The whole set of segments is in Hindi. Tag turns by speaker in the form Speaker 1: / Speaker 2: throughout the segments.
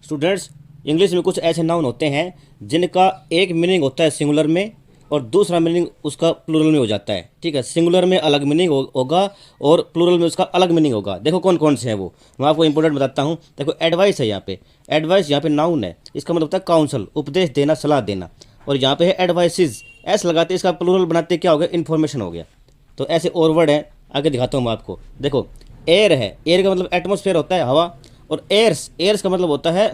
Speaker 1: स्टूडेंट्स, इंग्लिश में कुछ ऐसे नाउन होते हैं जिनका एक मीनिंग होता है सिंगुलर में और दूसरा मीनिंग उसका प्लूरल में हो जाता है। ठीक है, सिंगुलर में अलग मीनिंग होगा और प्लूरल में उसका अलग मीनिंग होगा। देखो कौन कौन से हैं वो, मैं आपको इंपॉर्टेंट बताता हूँ। देखो एडवाइस है यहाँ पे, एडवाइस यहाँ पे नाउन है, इसका मतलब होता है काउंसल, उपदेश देना, सलाह देना। और यहाँ पे है एडवाइसेज, ऐसे लगाते इसका प्लूरल बनाते क्या हो गया, इन्फॉर्मेशन हो गया। तो ऐसे और वर्ड हैं, आगे दिखाता हूँ मैं आपको। देखो एयर है, एयर का मतलब एटमोसफेयर होता है, हवा। और एयर्स, एयर्स का मतलब होता है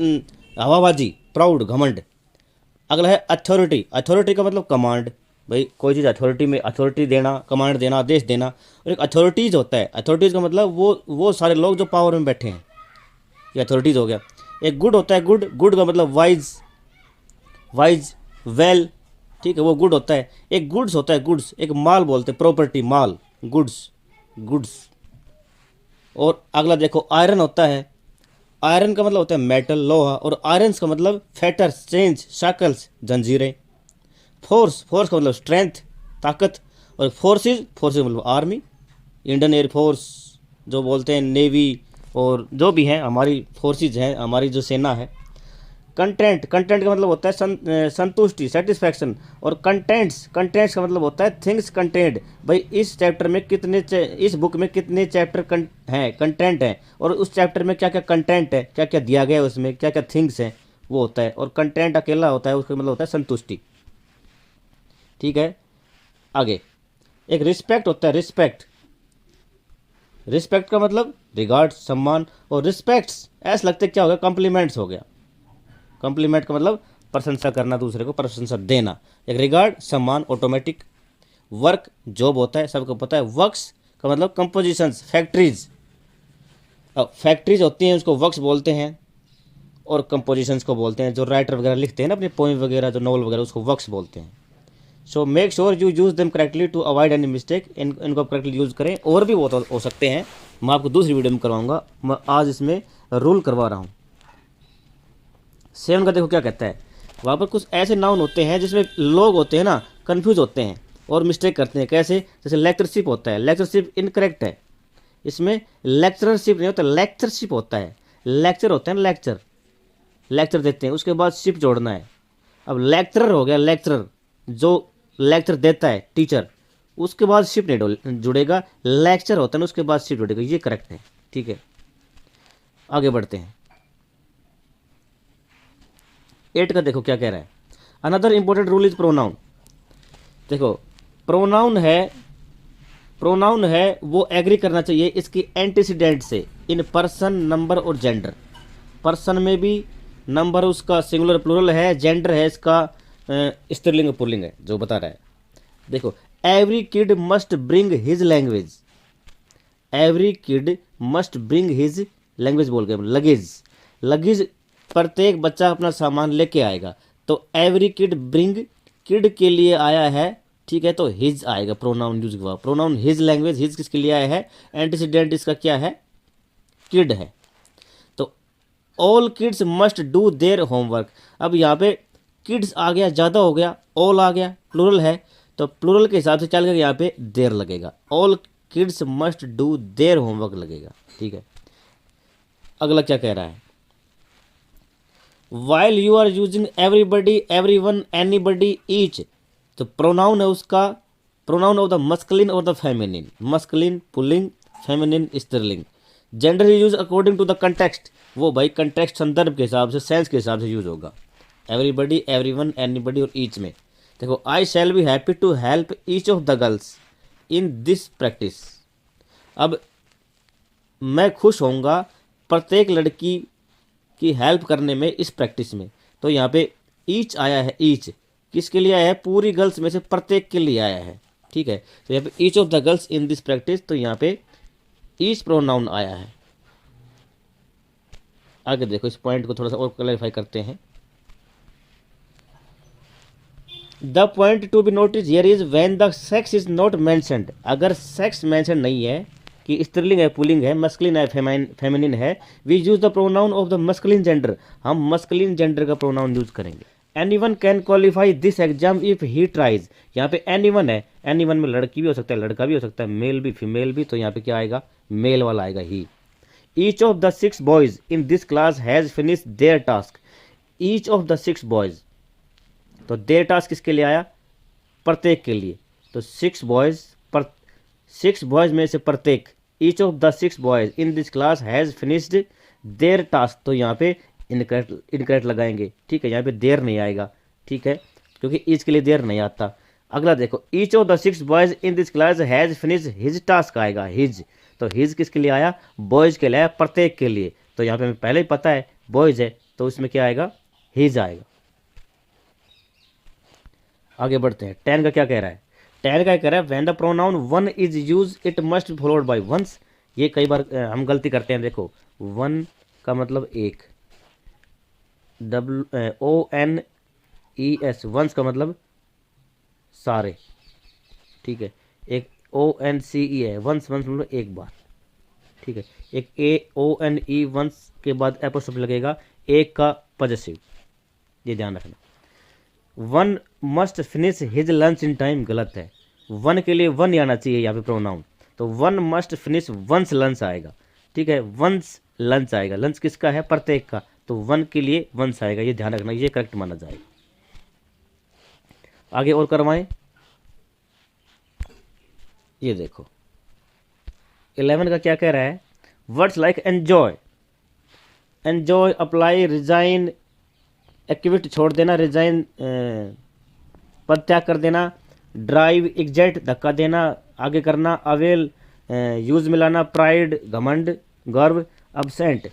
Speaker 1: हवाबाजी, प्राउड, घमंड। अगला है अथॉरिटी, अथॉरिटी का मतलब कमांड। भाई कोई चीज़ अथॉरिटी में, अथॉरिटी देना, कमांड देना, आदेश देना। और एक अथॉरिटीज़ होता है, अथॉरिटीज़ का मतलब वो सारे लोग जो पावर में बैठे हैं, ये अथॉरिटीज़ हो गया। एक गुड होता है, गुड, गुड का मतलब वाइज, वाइज, वेल। ठीक है, वो गुड होता है। एक गुड्स होता है, गुड्स, एक माल बोलते हैं, प्रॉपर्टी, माल, गुड्स, गुड्स। और अगला देखो आयरन होता है, आयरन का मतलब होता है मेटल, लोहा। और आयरन्स का मतलब फैटर्स, चेंज, शाकल्स, जंजीरें। फोर्स, फोर्स का मतलब स्ट्रेंथ, ताकत। और फोर्सेस, फोर्सेस मतलब आर्मी, इंडियन एयरफोर्स जो बोलते हैं, नेवी, और जो भी हैं हमारी फोर्सेस हैं, हमारी जो सेना है। कंटेंट, कंटेंट का मतलब होता है संतुष्टि, सेटिस्फैक्शन। और कंटेंट्स, कंटेंट्स का मतलब होता है थिंग्स कंटेंट। भाई इस चैप्टर में कितने इस बुक में कितने चैप्टर हैं, कंटेंट हैं, और उस चैप्टर में क्या क्या कंटेंट है, क्या क्या दिया गया है उसमें, क्या क्या थिंग्स हैं, वो होता है। और कंटेंट अकेला होता है, उसका मतलब होता है संतुष्टि। ठीक है, आगे एक रिस्पेक्ट होता है, रिस्पेक्ट, रिस्पेक्ट का मतलब रिगार्ड, सम्मान। और रिस्पेक्ट्स ऐसा लगता है क्या हो गया, कॉम्प्लीमेंट्स हो गया। कॉम्प्लीमेंट का मतलब प्रशंसा करना, दूसरे को प्रशंसा देना। एक रिगार्ड, सम्मान, ऑटोमेटिक। वर्क, जॉब होता है, सबको पता है। वर्क्स का मतलब कंपोजिशंस, फैक्ट्रीज। अब फैक्ट्रीज होती हैं उसको वर्क्स बोलते हैं, और कंपोजिशंस को बोलते हैं, जो राइटर वगैरह लिखते हैं ना अपने पोएम वगैरह, जो नॉवल वगैरह, उसको वर्क्स बोलते हैं। So make sure you use them correctly to avoid any mistake. इनको करेक्टली यूज़ करें। और भी बहुत हो सकते हैं, मैं आपको दूसरी वीडियो में करवाऊंगा, मैं आज इसमें रूल करवा रहा हूँ। सेवन का देखो क्या कहता है, वहाँ पर कुछ ऐसे नाउन होते हैं जिसमें लोग होते हैं ना, कंफ्यूज होते हैं और मिस्टेक करते हैं। कैसे, जैसे लेक्चरशिप होता है, लेक्चरशिप इनकरेक्ट है। इसमें लेक्चरशिप नहीं होता, लेक्चरशिप होता है। लेक्चर होता है ना, लेक्चर, लेक्चर देते हैं, उसके बाद शिप जोड़ना है। अब लेक्चरर हो गया, लेक्चरर जो लेक्चर देता है, टीचर, उसके बाद शिप नहीं जुड़ेगा। लेक्चर होता है ना, उसके बाद शिप जुड़ेगा, ये करेक्ट है। ठीक है, आगे बढ़ते हैं। 8 का देखो क्या कह रहा है, another important rule is pronoun. देखो प्रोनाउन है, प्रोनाउन है वो एग्री करना चाहिए इसकी एंटीसीडेंट से, इन पर्सन, नंबर और जेंडर। पर्सन में भी नंबर उसका सिंगुलर प्लूरल है, जेंडर है इसका स्त्रीलिंग पुल्लिंग है, जो बता रहा है। देखो every kid must bring his language, every kid must bring his language बोल के लगेज, लगेज प्रत्येक बच्चा अपना सामान लेके आएगा। तो एवरी किड ब्रिंग, किड के लिए आया है, ठीक है, तो हिज आएगा, प्रोनाउन यूज हुआ। प्रोनाउन हिज लैंग्वेज, हिज किसके लिए आया है, एंटीसीडेंट इसका क्या है, किड है। तो all kids must do their homework. अब यहाँ पे किड्स आ गया, ज़्यादा हो गया, ऑल आ गया, प्लूरल है, तो प्लूरल के हिसाब से चल कर यहाँ पे देर लगेगा, all kids must do their homework लगेगा। ठीक है, अगला क्या कह रहा है, while you are using everybody, everyone, anybody, each. तो प्रोनाउन है उसका, प्रोनाउन ऑफ द मस्कुलिन और द फेमिनिन, मस्कुलिन पुल्लिंग, फेमिनिन स्त्रीलिंग। Gender use according to the context, वो भाई कंटेक्स्ट, संदर्भ के हिसाब से, सेंस के हिसाब से यूज होगा। Everybody, everyone, anybody और ईच में। देखो I shall be happy to help each of the girls in this practice. अब मैं खुश होऊंगा प्रत्येक लड़की की हेल्प करने में, इस प्रैक्टिस में। तो यहाँ पे ईच आया है, ईच किसके लिए आया है, पूरी गर्ल्स में से प्रत्येक के लिए आया है। ठीक है, तो यहाँ पे each of the girls in this practice, तो यहाँ पे ईच प्रोनाउन आया है। आगे देखो, इस पॉइंट को थोड़ा सा और क्लैरिफाई करते हैं। The point to be notice here is when the sex is not mentioned. अगर सेक्स मेंशन नहीं है कि स्त्रीलिंग है, पुल्लिंग है, मस्कुलिन है, फेमिनिन है, we use the pronoun of the masculine gender, हम मस्कुलिन जेंडर का प्रोनाउन यूज करेंगे। Anyone can qualify this exam if he tries. यहाँ पे एनीवन है, एनीवन में लड़की भी हो सकता है, लड़का भी हो सकता है, मेल भी, फीमेल भी, तो यहाँ पे क्या आएगा, मेल वाला आएगा ही। Each of the 6 boys in this class has finish their task. Each of the 6 boys, तो देयर टास्क किसके लिए आया? प्रत्येक के लिए। तो 6 बॉयज, पर 6 बॉयज में से प्रत्येक, each of the 6 boys in this class has finished there task, तो यहाँ पे इनकरेक्ट लगाएंगे। ठीक है, यहाँ पे देर नहीं आएगा। ठीक है, क्योंकि ईच के लिए देर नहीं आता। अगला देखो, each of the 6 boys in this class has finish his task आएगा, हिज। तो हिज किसके लिए आया? बॉयज के लिए आया, प्रत्येक के लिए। तो यहाँ पे हमें पहले ही पता है बॉयज है, तो उसमें क्या आएगा? हिज आएगा। आगे बढ़ते हैं। 10 का क्या कह रहा है? 10 का कह रहा है when the pronoun one is use it must followed by one's. ये कई बार हम गलती करते हैं। देखो, वन का मतलब एक, ONES, वंस का मतलब सारे। ठीक है, एक ONCE है, वंस, वंस मतलब एक बार। ठीक है, एक AONE वंस के बाद एपोस्ट्रोफी लगेगा, एक का पॉजेसिव, ये ध्यान रखना। One must finish his lunch in time, गलत है। वन के लिए वन आना चाहिए यहाँ पे प्रोनाउन, तो one must finish one's lunch आएगा। ठीक है, वंस लंच आएगा। लंच किसका है? प्रत्येक का, तो वन के लिए वंस आएगा, ये ध्यान रखना, ये करेक्ट माना जाएगा। आगे और करवाएं। ये देखो 11 का क्या कह रहा है? Words like enjoy, enjoy, apply, resign, equity छोड़ देना, रिजाइन पद त्याग कर देना, ड्राइव, एग्जैक्ट धक्का देना, आगे करना, अवेल यूज मिलाना, प्राइड घमंड, गर्व, अब्सेंट,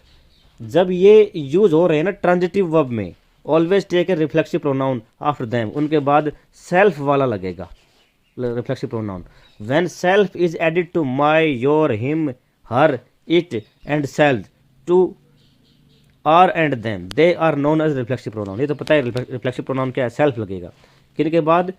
Speaker 1: जब ये यूज हो रहे हैं ना ट्रांजिटिव वर्ब में, always take a reflexive pronoun after them, उनके बाद सेल्फ वाला लगेगा reflexive pronoun. When self is added to my, your, him, her, it and self, to, our and them, they are known as reflexive pronoun. ये तो पता है रिफ्लेक्सिव प्रोनाउन क्या है? सेल्फ लगेगा। किन के बाद?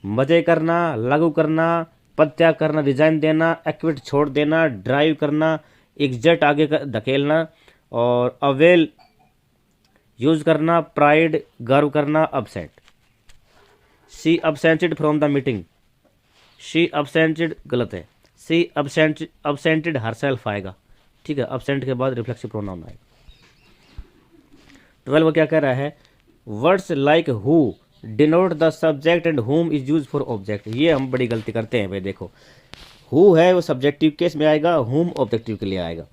Speaker 1: मजे करना, लागू करना, पद त्याग करना, रिजाइन देना, एक्विट छोड़ देना, ड्राइव करना, एग्जैक्ट आगे धकेलना, और अवेल यूज करना, प्राइड गर्व करना, absent. She absented from the meeting, she absented गलत है, सी अब्सेंटेड हर सेल्फ आएगा। ठीक है, अब्सेंट के बाद रिफ्लेक्सिव प्रोनाउन आएगा। 12 क्या कह रहा है? Words like who denote the subject and हुम इज यूज फॉर ऑब्जेक्ट। ये हम बड़ी गलती करते हैं भाई। देखो, हु है वो सब्जेक्टिव केस में आएगा, हुम ऑब्जेक्टिव के लिए आएगा।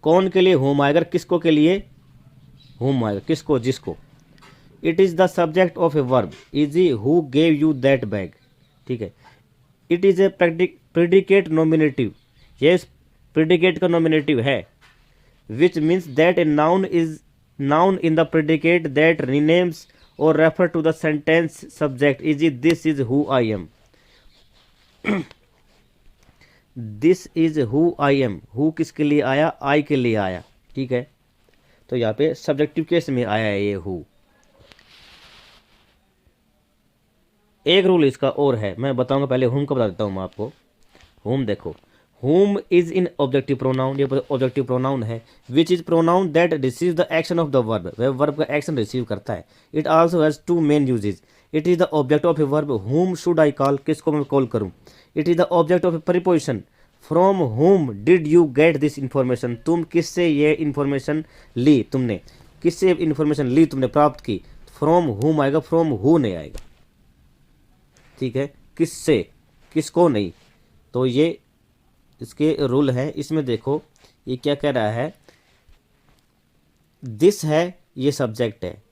Speaker 1: कौन के लिए हुम आएगा? किसको के लिए हुम आएगा? किसको? जिसको। It is the subject of a verb, easy who gave you that bag. ठीक है, it is a predicate nominative, ये प्रेडिकेट का नॉमिनेटिव है, which means that a noun is noun in the predicate that renames or refer to the sentence subject, e.g. this is who I am, this is who I am, who किसके लिए आया? I के लिए आया। ठीक है, तो यहाँ पे सब्जेक्टिव केस में आया है ये who। एक रूल इसका और है, मैं बताऊंगा, पहले whom का बता देता हूँ मैं आपको। whom देखो, whom is in objective pronoun, ये ऑब्जेक्टिव प्रोनाउन है, which is pronoun that receives the action of the verb, वह वर्ब का एक्शन रिसीव करता है। it also has two main uses, it is the object of a verb, whom should I call, किसको मैं कॉल करूँ, it is the object of a preposition, from whom did you get this information, तुम किससे ये इन्फॉर्मेशन ली, तुमने किससे इन्फॉर्मेशन ली, तुमने प्राप्त की। from whom आएगा, from who नहीं आएगा। ठीक है, किससे, किसको नहीं। तो ये इसके रूल है। इसमें देखो ये क्या कह रहा है? दिस है, ये सब्जेक्ट है,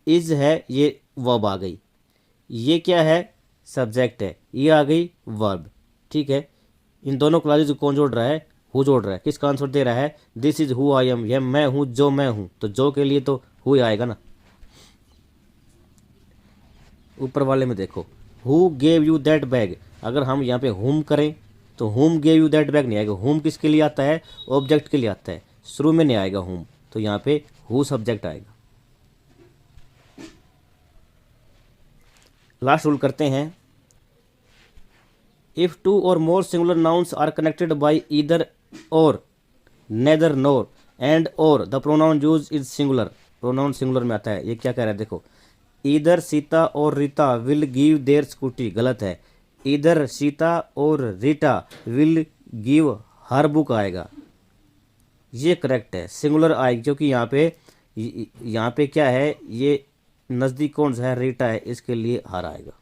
Speaker 1: इज है, ये वर्ब आ गई, ये क्या है? सब्जेक्ट है, ये आ गई वर्ब। ठीक है, इन दोनों क्लासेज को कौन जोड़ रहा है? हु जोड़ रहा है। किसका आंसर दे रहा है? This is who I am, यह मैं हूँ, जो मैं हूँ, तो जो के लिए तो हु आएगा ना। ऊपर वाले में देखो, who gave you that bag, अगर हम यहाँ पे हुम करें तो हुम गेव यू दैट बैग नहीं आएगा। हुम किसके लिए आता है? ऑब्जेक्ट के लिए आता है, शुरू में नहीं आएगा हुम, तो यहाँ पे हु सब्जेक्ट आएगा। लास्ट रूल करते हैं। If two or more singular nouns are connected by either or, neither, nor, and or, the pronoun use is singular, pronoun singular में आता है। ये क्या कह रहा है? देखो, ईदर सीता और Rita will give their scooty, गलत है। इधर सीता और Rita will give her book आएगा। ये करेक्ट है, सिंगुलर आएगी, क्योंकि यहाँ पे क्या है, ये नज़दीक कौन सा है, रीटा है, इसके लिए हर आएगा।